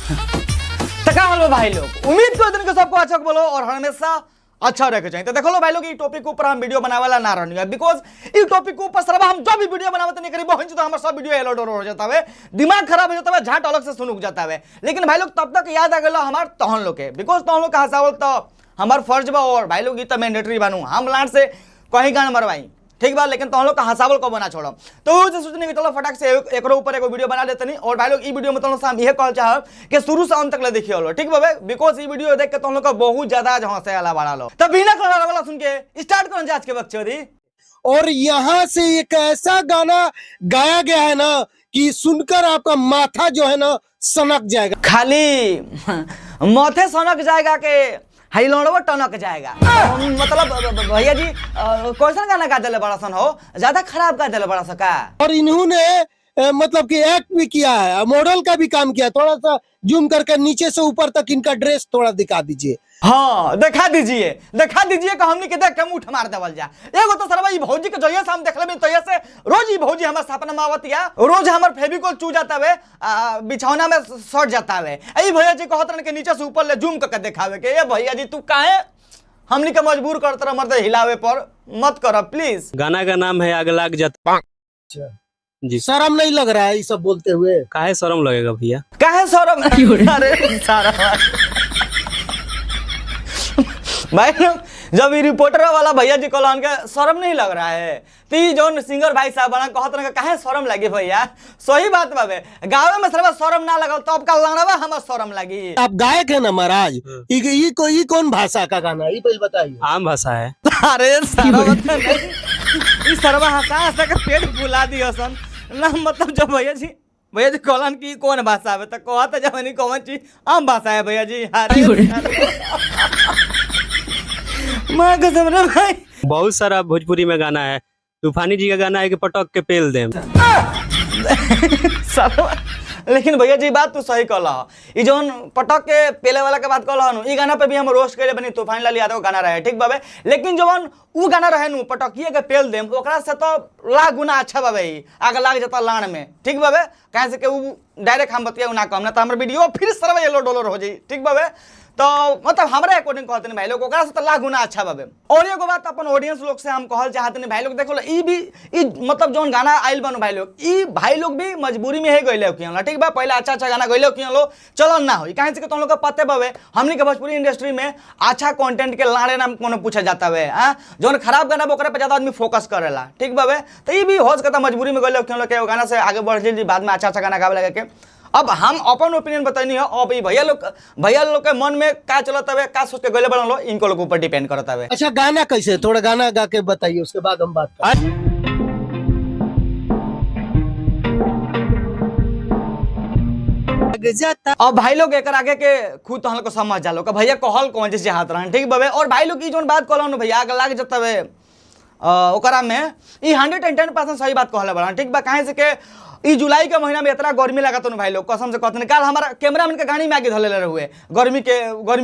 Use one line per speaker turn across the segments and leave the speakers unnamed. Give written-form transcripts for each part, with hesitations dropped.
बोलो भाई लोग, उम्मीद करते हैं कि सबको अच्छा बोलो और हमेशा अच्छा रखे चाहिए। तो देखो लो भाई लोग, ये टॉपिक के ऊपर हम वीडियो बनाने वाला ना रहनी है, बिकॉज इस टॉपिक के ऊपर सरवा हम जो भी वीडियो बनावते नहीं करी बहुत तो हमारा सब वीडियो एलोड हो जाता है, दिमाग खराब हो जाता है, झाट अलग से सुनुक जाता है। लेकिन भाई लोग तब तक याद आ गया हमार तहन लोग के, बिकॉज तहन लोग का हंसावल तो हमार फर्ज बा और भाई लोग ये तो मैंडेटरी बनू हम लाट से कहीं गान मरवाई, ठीक बा, लेकिन तुम लोग का हंसावल को बना छोड़ो। तो सोचने की चलो फटाक से एक ऊपर एक वीडियो बना देते नहीं। और भाई लोग ई वीडियो में तुम लोग हम यह कहल चाहब कि शुरू से अंत तक ले देखिए लो, ठीक बा, बिकॉज ये वीडियो देख के तुम लोग का बहुत ज्यादा हंसे वाला बड़ा लो। तो बिना कहने वाला सुन के स्टार्ट करो आज के वक्त चोरी।
और यहाँ से एक ऐसा गाना गाया गया है ना कि सुनकर आपका माथा जो है ना सनक जाएगा,
खाली माथे सनक जाएगा के हाईलोडवा टनक जाएगा। मतलब भैया जी कैसा गाना गा दिले बड़ा सन हो, ज्यादा खराब गा दिले बड़ा सा का।
और इन्होंने मतलब कि एक्ट भी किया है, मॉडल का भी काम किया। थोड़ा सा जूम करके नीचे से ऊपर तक इनका ड्रेस थोड़ा दिखा दीजिए।
हाँ दिखा दीजिए कि हमने के देख के मुंह मार देवल जा। एगो तो सरवा ई भौजी के जइया से हम देखले में तइया से रोज ई भौजी हमर सपना में आवतिया, रोज हमर फेविकोल चू जाता है, बिछौना में सट जाता है। ए भैया जी कहत रहन के नीचे से ऊपर ले जूम करके दिखावे के। ए भैया जी तू काहे हमनी के मजबूर करत रह मर्द हिलावे पर मत कर प्लीज।
गाना का नाम है आग लाग जाता जी।
शर्म नहीं लग रहा है ये सब बोलते हुए?
काहे शर्म लगेगा भैया,
काहे शर्म? अरे सारा भाई जब ये रिपोर्टर वाला भैया जी कहलन के शर्म नहीं लग रहा है, ती जो सिंगर भाई साहब बना कहत रहे काहे शर्म लगी भैया। सही बात बाबे, गावे में सरवा शर्म ना लगल तो अब का लड़वा हमर शर्म लगी।
आप गायक है ना महाराज, ये कौन भाषा का गाना है ये पहले बताइए।
आम भाषा है।
अरे सारा नहीं, सरवा हंसा हंसा के पेट फुला दियो सन ना। मतलब जब भैया जी कहलन की कौन भाषा है तो कहत जब कौन चीज आम भाषा है भैया जी। माँ कसम रे भाई,
बहुत सारा भोजपुरी में गाना है। तूफानी जी का गाना है कि पटक के पेल देम।
लेकिन भैया जी बात तू सही कहला, ई जोन पटक के पेले वाला के बात कहला नु, ई गाना पे भी हम रोस्ट करे बनी तूफान लाल यादव गाना रहे, ठीक बाबे। लेकिन जोन उ गाना रहे नु पटकिए के पेल देम, ओकरा से तो लाख गुना अच्छा बाबे, आग लाग जाता लाण में, ठीक बाबे। कहे से के उ डायरेक्ट हम बतिया ना कम ना तो हमर वीडियो फिर सरवा येलो डॉलर हो जाई, ठीक बाबे। तो मतलब हमारे अकॉर्डिंग कहते हैं भाई लोग ओकरा से तो लाख गुना अच्छा बाबे। और एगो बात अपन ऑडियंस लोग से हम कहल चाहते हैं भाई लोग, देखो ई भी ई मतलब जोन गाना आइल बनो भाई लोग, ई भाई लोग भी मजबूरी में है गइले किया, ठीक बा। पहले अच्छा अच्छा गाना गइले किया लो, चलो ना हो कहीं से तुम लोग का पते बाबे हमनी के भोजपुरी इंडस्ट्री में अच्छा कंटेंट के लाड़े नाम कोनो पूछा जाता है। हां जोन खराब गाना ओकरे पे ज्यादा आदमी फोकस करेला, ठीक बाबे। तो ई भी हो सकता मजबूरी में गइले किया के गाना से आगे बढ़ जल्दी बाद में अच्छा अच्छा गाना गावे लगे के। अब हम अपन ओपिनियन बतानी है, अब भैया लोग के मन में का चलत है, का सोच के गले बन लो, इनको लोग ऊपर डिपेंड करता है।
अच्छा गाना कैसे, थोड़ा गाना गा के बताइए उसके बाद हम बात करें।
अब भाई लोग एक आगे के खुद तो समझ जा लो का भैया कहल कौन चीज हाथ रहन, ठीक बाबे। और भाई लोग की जोन बात कहल भैया आग लाग जाता है ओकरा में, ई 110% सही बात कहले बड़ा, ठीक बा। कहे से के ई जुलाई के महीना में इतना गर्मी लगा तो भाई लोग कसम से कहते काल हमारा कैमरा मैन के गाड़ी में आगे धले रहे गर्मी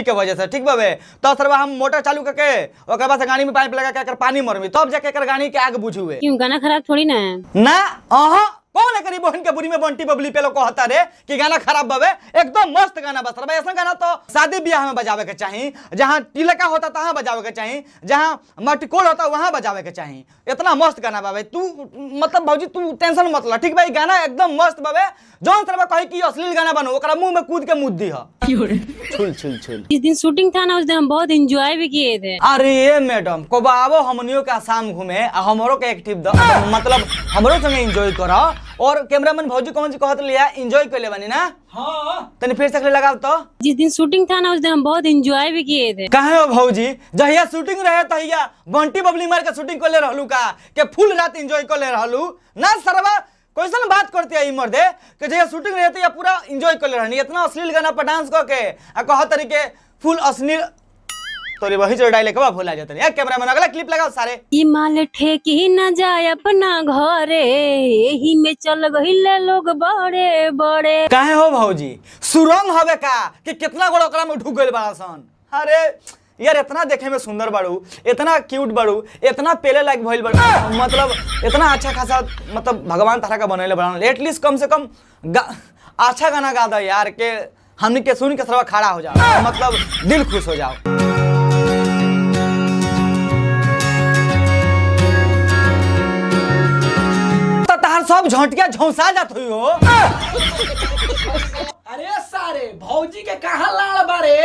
के वजह से, ठीक बाबे। तो सरवा हम मोटर चालू करके ओकर बाद से गाड़ी में पाइप लगा के पानी मरमी तब जाके गाड़ी के आग बुझुए।
क्यों गाना खराब थोड़ी ना है
ना। कौन है करी बहन के बुरी में बंटी बबली पे लोग कहता रे कि गाना खराब बाबे, एकदम मस्त गाना बस भाई। ऐसा गाना तो शादी ब्याह में बजावे के चाहिए, जहाँ तिलका होता तहाँ बजावे के चाहिए, जहाँ मटकोल होता वहाँ बजावे के चाहिए। इतना मस्त गाना बाबे, तू मतलब भौजी तू टेंशन मत ला, ठीक भाई। गाना एकदम मस्त बाबे, जौन सरवा कहे कि अश्लील गाना बनो ओकरा मुंह में कूद के मुद्दी है। छुल छुल छुल।
जिस दिन शूटिंग था ना उस दिन हम बहुत एंजॉय भी किए थे।
अरे मैडम को बाबो हमनियो के आसाम घूमे हमरो के एक्टिव द मतलब हमरो संगे एंजॉय करो। और कैमरामैन भौजी कौन सी कहत लिया एंजॉय कर ले बनी ना। हां तनी फिर से लगाओ तो। जिस
दिन शूटिंग था ना उस दिन हम बहुत एंजॉय भी किए थे।
काहे हो भौजी, जहिया शूटिंग रहे तहिया बंटी बबली मार के शूटिंग कर ले रहलू का के फुल रात एंजॉय कर ले रहलू ना। सरवा कैसन बात करती है ई मर्दे के जहिया शूटिंग रहते या पूरा एंजॉय कर ले रहनी, इतना अश्लील गाना पर डांस करके आ कह तरीके फुल अश्लील तोरी वही जो डायलॉग बा भूला जाते हैं। कैमरामैन अगला क्लिप लगाओ सारे।
ई माल ठेकी न जाए अपना घरे, एही में चल गइले लोग बड़े बड़े।
काहे हो भौजी सुरंग हवे का कि कितना गोड़ ओकरा में ढुक गइल बड़ा सन। अरे यार इतना देखे में सुंदर बाड़ू, इतना क्यूट बाड़ू, इतना पेले लायक भइल बाड़ू, मतलब इतना अच्छा खासा मतलब भगवान तारा का बनैले बड़ा। एटलीस्ट कम से कम अच्छा गाना गा दो यार के हमने के सुन के सरवा खड़ा हो जाओ, मतलब दिल खुश हो जाओ। तो तार सब झोंटिया झौंसा जात हुई हो।
अरे सारे भौजी के कहाँ लाड़ बारे?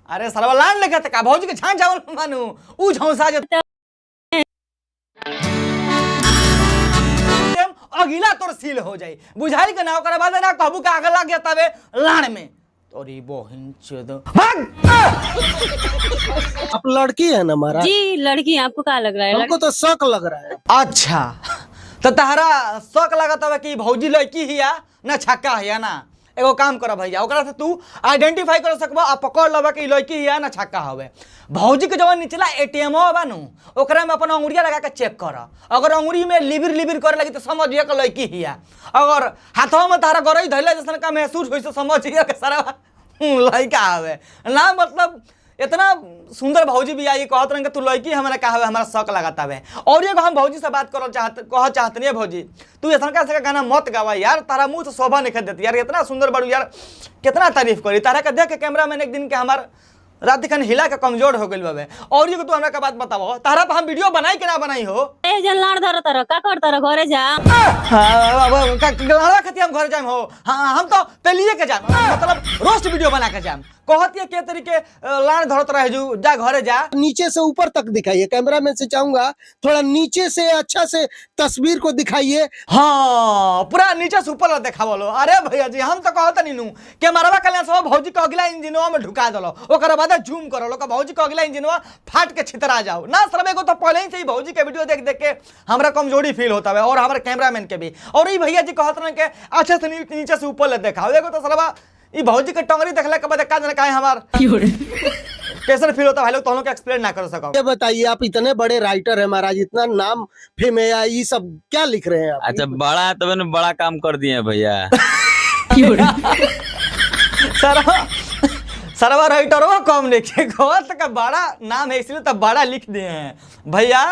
अरे सरवा लान लेके का भौजी के झांझ जावल मानू ऊ झौंसा जात अगिला तोर सील हो जाई बुझाई के ना ओकरा बाद ना कहबू का आग लग गया तबे लाण में तोरी बहिन चोद भाग।
आप लड़की है ना महाराज?
जी लड़की हैं, आपको क्या लग रहा है?
हमको तो शक लग रहा है।
अच्छा तो तहरा शक लगत हवे कि भौजी लड़की हिया ना छक्का हिया ना? एगो काम कर भैया ओकरा से तू आइडेंटिफाई कर सकबा आ पकड़ लेबा कि लड़की हिया ना छक्का हवे। भौजी के जवन निचला एटीएम बानू ओकरा में अपन अंगुरिया लगा के चेक कर, अगर अंगुरी में लिबिर लिबिर करे लगी तो समझिए कि लड़की हिया, अगर हाथों में तारा गरई धइले जैसन का महसूस होई तो समझिए कि सारा लड़का हवे ना। मतलब इतना सुंदर भौजी भी आई कहत रहे तू लड़की हमारा का हवे, हमारा शक लगाता है। और एगो हम भौजी से बात कह चाहत नहीं भौजी तू ऐसा का गाना मत गावा यार, तारा मुंह से शोभा नहीं देती यार, इतना सुंदर बड़ू यार, कितना तारीफ करी तारा के देख के कैमरा मैन एक दिन के हमार रात दिखन हिला के कमजोर हो गई बाबे। और ये तू हमरा का बात बताओ तारा पर हम वीडियो बनाई कि ना बनाई हो?
ए जन लाड़ धर तर का कर तर घरे जा।
लड़वा खाती हम घर जाए हो? हाँ हम तो पहलिए के जाम, मतलब रोस्ट वीडियो बना के जाम। कहती है के तरीके लाड़ धरत रहे जो जा घरे जा।
नीचे से ऊपर तक दिखाइए, कैमरा मैन से चाहूंगा थोड़ा नीचे से अच्छा से तस्वीर को दिखाइए।
हाँ पूरा नीचे से ऊपर देखा बोलो। अरे भैया जी हम तो कहते नहीं नू के मरवा कल्याण सब भौजी के अगला इंजनवा में ढुका दलो ओकर बाद जूम करो लोग भौजी के अगला इंजनवा फाट के छितरा जाओ ना। सब एगो तो पहले ही से ही भौजी के वीडियो देख देख के हमरा कमजोरी फील होता है और हमारे कैमरामैन के भी। और ये भैया जी कहते रहे के अच्छे से नीचे से ऊपर ले देखा एगो तो सरवा ये भौजी के टंगरी देखला के बाद का जाने काहे हमार कैसे फील होता है भाई लोग तो हम लोग एक्सप्लेन ना कर सको।
ये बताइए आप इतने बड़े राइटर है महाराज, इतना नाम फेम है, ये सब क्या लिख रहे हैं आप?
अच्छा बड़ा है तब तो बड़ा काम कर दिए भैया।
सरवा राइटरों कम लिखे का बड़ा नाम है इसलिए तब बड़ा लिख दिए हैं भैया।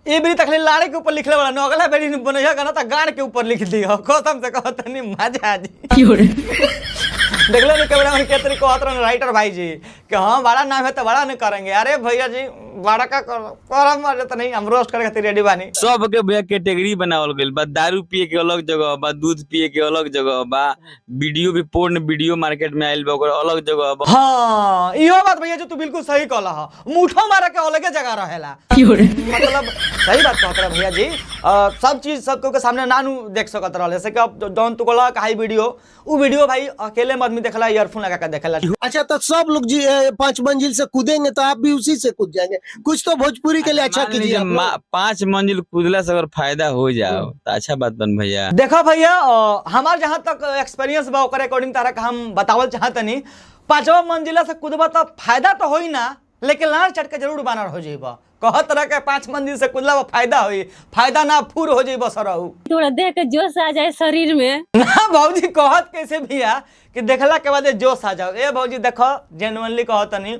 ये बेरी तक लाड़े के ऊपर लिखले वाला अगला बेरी बनैया गाना तो गाड़ के ऊपर लिख दियो कसम से कहत नहीं मजा आ जी। देख लो कैमरा में क्या तरीके कहत रहे राइटर भाई जी कि हाँ बड़ा नाम है तो बड़ा नहीं करेंगे। अरे भैया जी बड़ा का करम मर तो नहीं, हम रोस्ट करे खातिर रेडी बानी।
सब के भैया कैटेगरी बनावल गइल बा, दारू पिए के अलग जगह बा, दूध पिए के अलग जगह बा, वीडियो भी पोर्न वीडियो मार्केट में आइल बा ओकर अलग जगह बा।
हाँ इहो बात भैया जी तू बिल्कुल सही कहला ह, मुठो मारे के अलगे जगह रहेला। मतलब सही बात कहत रहे भैया जी। सब चीज सबको के सामने नानू देख सकत रहले, जैसे कि अब जौन तू कहला हाई वीडियो उ वीडियो भाई अकेले में आदमी देखला ईयरफोन लगा के देखला।
अच्छा तो सब लोग जी 5 मंजिल से कूदेंगे तो आप भी उसी से कूद जाएंगे, कुछ तो भोजपुरी के लिए अच्छा कीजिए आप लोग।
5 मंजिल कूदला से अगर फायदा हो जाओ तो अच्छा बात बन भैया।
देखो भैया हमार जहाँ तक एक्सपीरियंस बा ओकर अकॉर्डिंग तारा का हम बतावल चाहतनी 5वां मंजिला से कूदबा तो फायदा तो होई ना, लेकिन लाड़ चढ़ के जरूर बानर हो जाइबा। कहत तरह के 5 मंजिल से कूदला फायदा होई, फायदा ना फूर हो जाइबा सरहु।
थोड़ा देख के जोश आ जाए शरीर में
ना भौजी कहत कैसे भैया कि देखला के बाद जोश आ जाओ। ए भौजी देखो जेन्युइनली कहतनी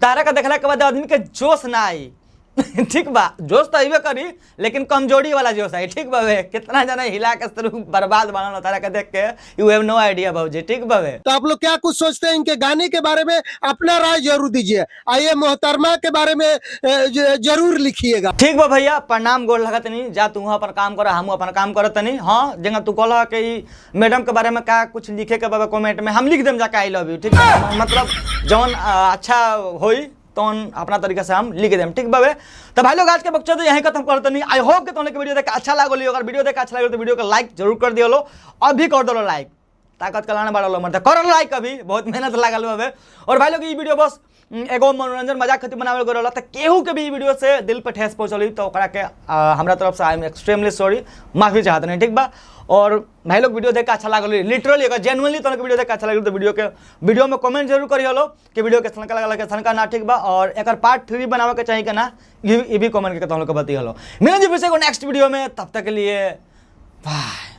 तारा का देखला के बाद आदमी के जोश ना आई ठीक बा, जोश तो अबे करी लेकिन कमजोरी वाला जोश आई। ठीक बाबे कितना जना हिला के बर्बाद बनल तारा के देख के यू हैव नो आइडिया भौजी। ठीक बाबे
तो आप लोग क्या कुछ सोचते हैं इनके गाने के बारे में? अपना राय जरूर दीजिए। आइए मोहतरमा के बारे में जरूर लिखिएगा।
ठीक बा भैया प्रणाम गोर लगत नहीं जा, तू अपन काम कर हम अपन काम करत नहीं। हाँ जगह तू कहला कि मैडम के बारे में का कुछ लिखे के बाबा कमेंट में हम लिख देम जाके आई लव यू। ठीक है मतलब जौन अच्छा होई तो अपना तरीके से हम लिख देम। ठीक बाबे तो भाई लोग आज के बक्चर तो यहीं खत्म करते नहीं। आई होप कि तुमने वीडियो देख अच्छा लागल, अगर वीडियो देख अच्छा लगे तो वीडियो को लाइक जरूर कर दियो लो, अभी कर दो लाइक, ताकत कलाने बाड़ा लो मरते करो लाइक, अभी बहुत मेहनत लागल बाबे। और भाई लोग ये वीडियो बस एगो मनोरंजन मजाक खातिर बनावल गल तो केहू के भी वीडियो से दिल पे ठेस पहुंचल तो ओकरा के हमरा तरफ से आई एम एक्सट्रीमली सॉरी, माफी चाहते नहीं। ठीक बा और भाई लोग वीडियो देख के अच्छा लागल लिटरली अगर जेन्युइनली तो वीडियो देख के अच्छा लगे तो वीडियो में कमेंट जरूर करिए लो कि वीडियो के सनका लगा के सनका ना ठीक बा और एक पार्ट 3 बनावे के चाहिए कि ना ये भी कमेंट करके तुम लोग को बताइए लो। मिलेंगे फिर से नेक्स्ट वीडियो में, तब तक के लिए बाय।